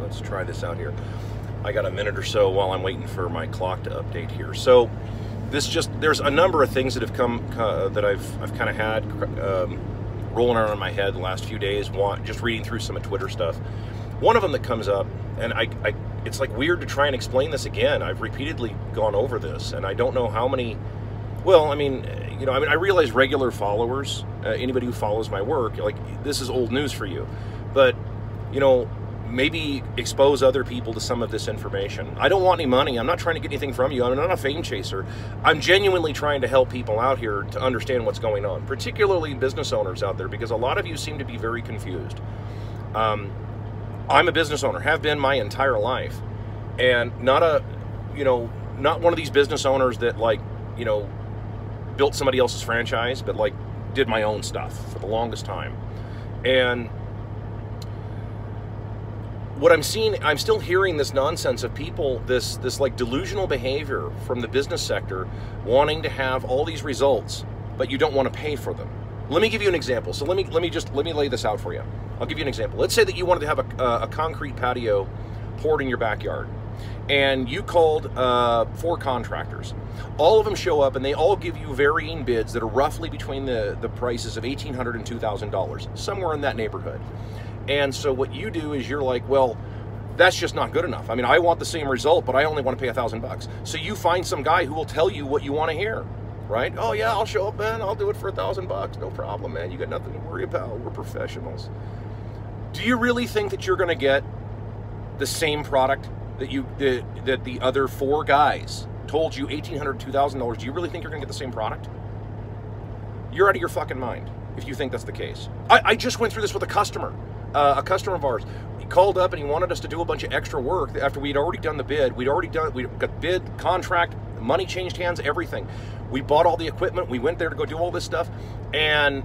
Let's try this out here. I got a minute or so while I'm waiting for my clock to update here. So there's a number of things that have come that I've kind of had rolling around in my head the last few days. Just reading through some of Twitter stuff. One of them that comes up, and it's like weird to try and explain this again. I've repeatedly gone over this, and I don't know how many. Well, I mean, I realize regular followers, anybody who follows my work, like, this is old news for you. But, maybe expose other people to some of this information. I don't want any money. I'm not trying to get anything from you. I'm not a fame chaser. I'm genuinely trying to help people out here to understand what's going on, particularly business owners out there, because a lot of you seem to be very confused. I'm a business owner, have been my entire life, and not one of these business owners that, like, built somebody else's franchise, but like did my own stuff for the longest time. And what I'm seeing, I'm still hearing this nonsense of people, this like delusional behavior from the business sector, wanting to have all these results, but you don't want to pay for them. Let me give you an example. So let me lay this out for you. I'll give you an example. Let's say that you wanted to have a concrete patio poured in your backyard, and you called 4 contractors. All of them show up, and they all give you varying bids that are roughly between the prices of $1,800 and $2,000, somewhere in that neighborhood. And so what you do is you're like, well, that's just not good enough. I mean, I want the same result, but I only want to pay $1,000. So you find some guy who will tell you what you want to hear, right? Oh yeah, I'll show up, man. I'll do it for $1,000. No problem, man. You got nothing to worry about. We're professionals. Do you really think that you're going to get the same product that the other 4 guys told you $1,800, $2,000? Do you really think you're going to get the same product? You're out of your fucking mind if you think that's the case. I just went through this with a customer of ours. He called up and he wanted us to do a bunch of extra work after we'd already done the bid. We got bid, contract, money changed hands, everything. We bought all the equipment. We went there to go do all this stuff, and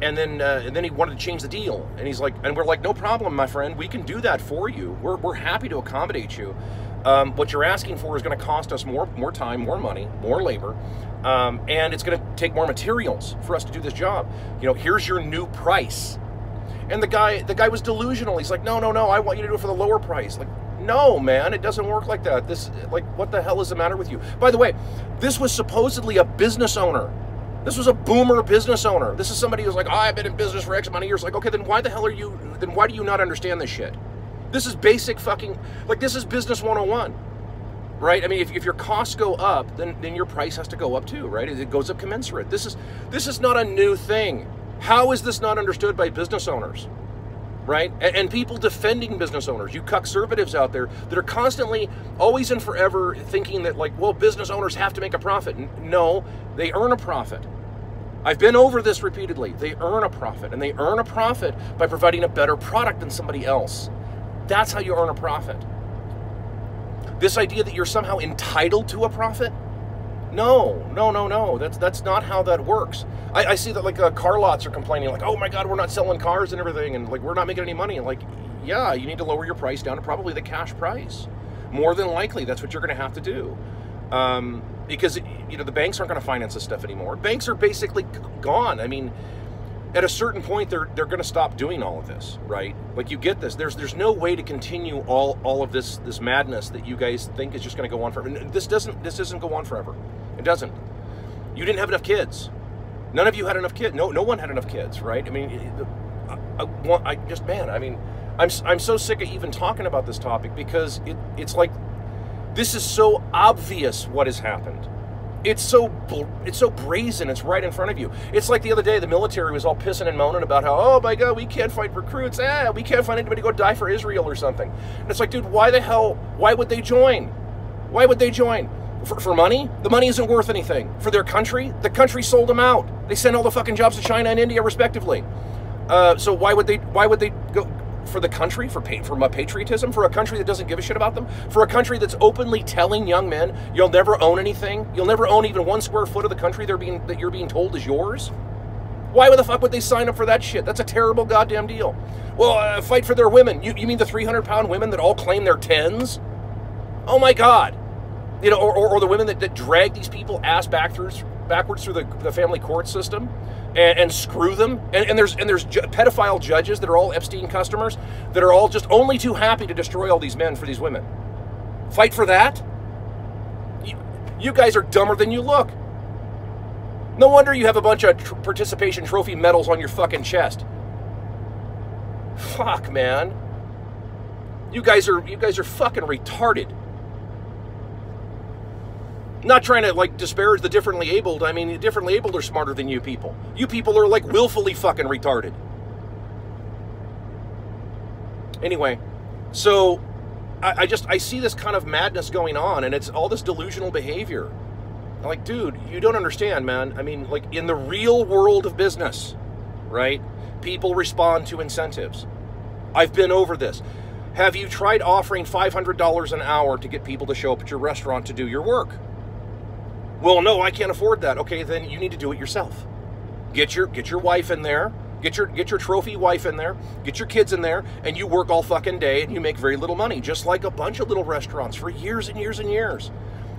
then he wanted to change the deal. And he's like, and we're like, no problem, my friend. We can do that for you. We're happy to accommodate you. What you're asking for is going to cost us more time, more money, more labor, and it's going to take more materials for us to do this job. Here's your new price. And the guy was delusional. He's like, no, I want you to do it for the lower price. Like, no, man, it doesn't work like that. What the hell is the matter with you? By the way, this was supposedly a business owner. This was a boomer business owner. This is somebody who's like, oh, I've been in business for X amount of years. Like, okay, then why do you not understand this shit? This is basic fucking, this is business 101, right? I mean, if your costs go up, then your price has to go up too, right? It goes up commensurate. This is not a new thing. How is this not understood by business owners, right? And people defending business owners, you conservatives out there that are constantly, always and forever thinking that, like, well, business owners have to make a profit. No, they earn a profit. I've been over this repeatedly. They earn a profit, and they earn a profit by providing a better product than somebody else. That's how you earn a profit. This idea that you're somehow entitled to a profit? No. That's not how that works. I see that, car lots are complaining, like, oh my God, we're not selling cars and everything, and like, we're not making any money. And like, yeah, you need to lower your price down to probably the cash price. More than likely, that's what you're going to have to do. Because, the banks aren't going to finance this stuff anymore. Banks are basically gone. I mean, at a certain point, they're going to stop doing all of this, right? Like, you get this. There's no way to continue all of this madness that you guys think is just going to go on forever. This doesn't go on forever. It doesn't. You didn't have enough kids. None of you had enough kids. No one had enough kids, right? I mean, I'm so sick of even talking about this topic, because it's like, this is so obvious what has happened. It's so brazen. It's right in front of you. It's like the other day, the military was all pissing and moaning about how, oh my God, we can't find recruits. We can't find anybody to go die for Israel or something. And it's like, dude, why would they join? Why would they join? For money? The money isn't worth anything. For their country? The country sold them out. They sent all the fucking jobs to China and India, respectively. So why would they go for the country, for patriotism, for a country that doesn't give a shit about them, for a country that's openly telling young men, you'll never own anything, you'll never own even 1 square foot of the country that you're being told is yours? Why the fuck would they sign up for that shit? That's a terrible goddamn deal. Well, fight for their women. You mean the 300-pound women that all claim they're 10s? Oh my God. Or the women that drag these people ass back through backwards through the family court system and screw them. And there's pedophile judges that are all Epstein customers that are all just only too happy to destroy all these men for these women. Fight for that? You guys are dumber than you look. No wonder you have a bunch of participation trophy medals on your fucking chest. Fuck, man. You guys are fucking retarded. Not trying to like disparage the differently abled. I mean, the differently abled are smarter than you people. You people are like willfully fucking retarded. Anyway, so I see this kind of madness going on, and it's all this delusional behavior. I'm like, dude, you don't understand, man. I mean, like, in the real world of business, right, people respond to incentives. I've been over this. Have you tried offering $500 an hour to get people to show up at your restaurant to do your work? Well, no, I can't afford that. Okay, then you need to do it yourself. Get your wife in there. Get your trophy wife in there. Get your kids in there, and you work all fucking day, and you make very little money, just like a bunch of little restaurants for years and years and years.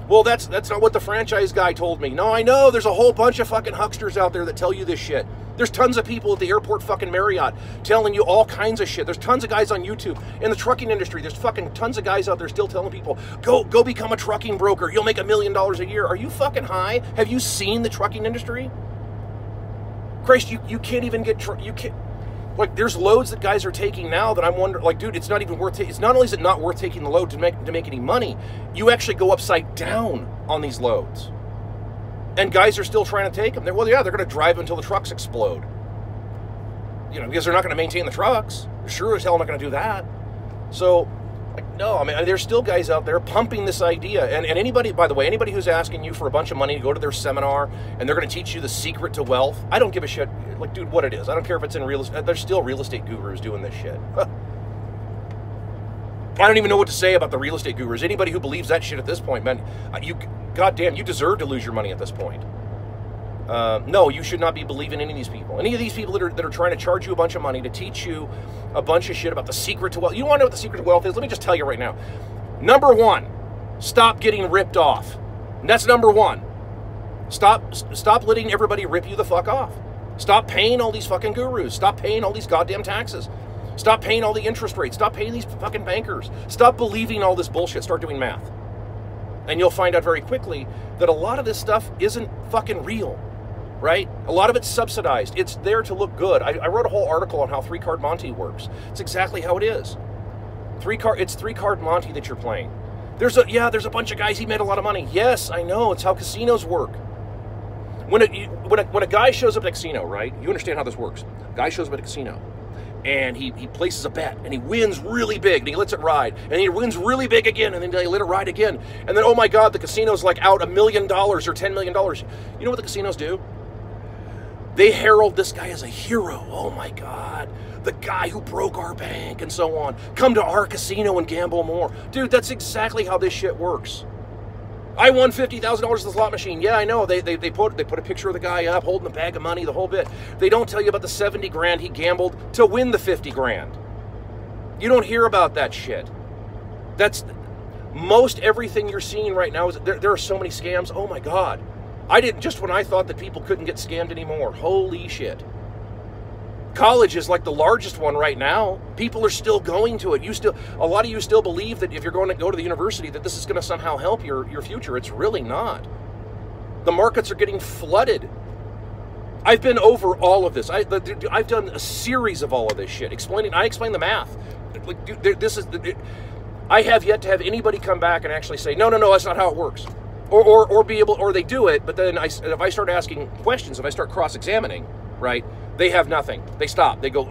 Well, that's not what the franchise guy told me. No, I know. There's a whole bunch of fucking hucksters out there that tell you this shit. There's tons of people at the airport fucking Marriott telling you all kinds of shit. There's tons of guys on YouTube. In the trucking industry, there's fucking tons of guys out there still telling people, go become a trucking broker. You'll make $1 million a year. Are you fucking high? Have you seen the trucking industry? Christ, you can't even get, you can't. Like, there's loads that guys are taking now that I'm wondering, like, dude, it's not even worth it's not only is it not worth taking the load to make any money, you actually go upside down on these loads. And guys are still trying to take them. Well, yeah, they're going to drive until the trucks explode. You know, because they're not going to maintain the trucks. They're sure as hell not going to do that. So, like, no, I mean, there's still guys out there pumping this idea. And anybody, by the way, anybody who's asking you for a bunch of money to go to their seminar and they're going to teach you the secret to wealth, I don't give a shit, like, dude, what it is. I don't care if it's in real estate. There's still real estate gurus doing this shit. I don't even know what to say about the real estate gurus. Anybody who believes that shit at this point, man, goddamn, you deserve to lose your money at this point. No, you should not be believing any of these people. Any of these people that are trying to charge you a bunch of money to teach you a bunch of shit about the secret to wealth. You want to know what the secret to wealth is? Let me just tell you right now. Number one, stop getting ripped off. And that's number one. Stop letting everybody rip you the fuck off. Stop paying all these fucking gurus. Stop paying all these goddamn taxes. Stop paying all the interest rates. Stop paying these fucking bankers. Stop believing all this bullshit. Start doing math. And you'll find out very quickly that a lot of this stuff isn't fucking real, right? A lot of it's subsidized. It's there to look good. I wrote a whole article on how 3-card Monte works. It's exactly how it is. It's 3-card Monte that you're playing. There's a bunch of guys, he made a lot of money. Yes, I know. It's how casinos work. When a guy shows up at a casino, right? You understand how this works. A guy shows up at a casino, and he places a bet, and he wins really big, and he lets it ride, and he wins really big again, and then they let it ride again, and then, oh my God, the casino's like out $1 million or $10 million. You know what the casinos do? They herald this guy as a hero. Oh my God, the guy who broke our bank and so on. Come to our casino and gamble more. Dude, that's exactly how this shit works. I won $50,000 at the slot machine. Yeah, I know. They put a picture of the guy up holding a bag of money, the whole bit. They don't tell you about the 70 grand he gambled to win the 50 grand. You don't hear about that shit. That's most everything you're seeing right now. There are so many scams. Oh my God. Just when I thought that people couldn't get scammed anymore. Holy shit. College is like the largest one right now. People are still going to it. A lot of you still believe that if you're going to go to the university that this is going to somehow help your future. It's really not. The markets are getting flooded. I've been over all of this. I've done a series of all of this shit. I explain the math. Like, dude, I have yet to have anybody come back and actually say, no, that's not how it works. Or they do it, but then if I start asking questions, if I start cross-examining, right, they have nothing. They stop. They go,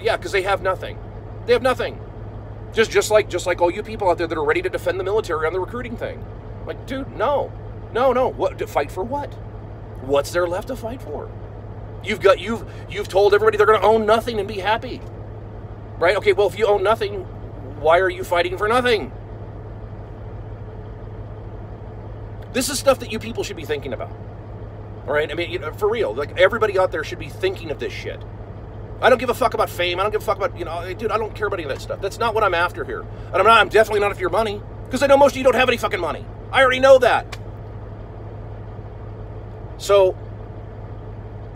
yeah, because they have nothing. They have nothing. Just like all you people out there that are ready to defend the military on the recruiting thing. Like, dude, no. What to fight for? What? What's there left to fight for? You've told everybody they're going to own nothing and be happy, right? Okay, well, if you own nothing, why are you fighting for nothing? This is stuff that you people should be thinking about. All right? I mean, for real. Like, everybody out there should be thinking of this shit. I don't give a fuck about fame. I don't give a fuck about, dude, I don't care about any of that stuff. That's not what I'm after here. And I'm definitely not after your money. Because I know most of you don't have any fucking money. I already know that. So,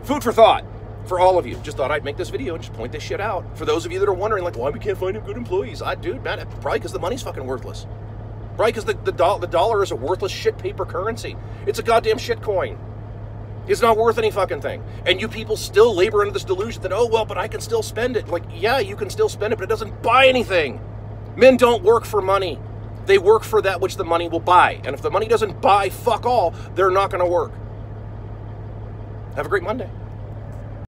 food for thought for all of you. Just thought I'd make this video and just point this shit out. For those of you that are wondering, like, why we can't find good employees. Dude, man, probably because the money's fucking worthless. Probably because the dollar is a worthless shit paper currency. It's a goddamn shit coin. It's not worth any fucking thing. And you people still labor into this delusion that, oh, well, but I can still spend it. Like, yeah, you can still spend it, but it doesn't buy anything. Men don't work for money. They work for that which the money will buy. And if the money doesn't buy fuck all, they're not going to work. Have a great Monday.